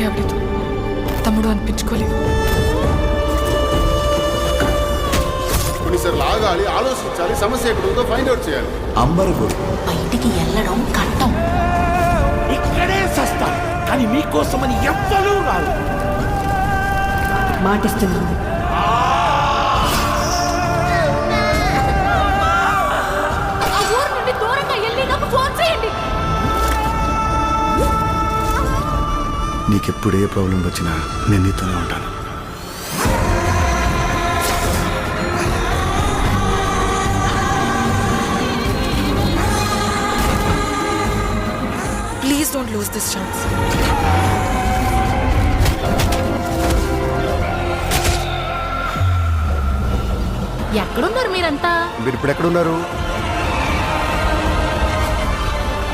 అందుకే ఆవిడతో తమ్ముడు అనిపించుకోలేదు. కొన్నిసార్లు ఆగాలి, ఆలోచించాలి, సమస్య ఎక్కడ ఉందో ఫైండ్ అవుట్ చేయాలి. అంబరగోడు బయటికి వెళ్ళడం కట్టం. ఇక్కడే సస్తా కానీ మీకోసమని ఎవ్వరూ రాదు. మాటిస్తున్నాను. నీకెప్పుడు ఏ ప్రాబ్లం వచ్చినా నేను నీతోనే ఉంటాను. Please don't lose this chance. ఎక్కడున్నారు మీరంతా? మీరు ఇప్పుడు ఎక్కడున్నారు?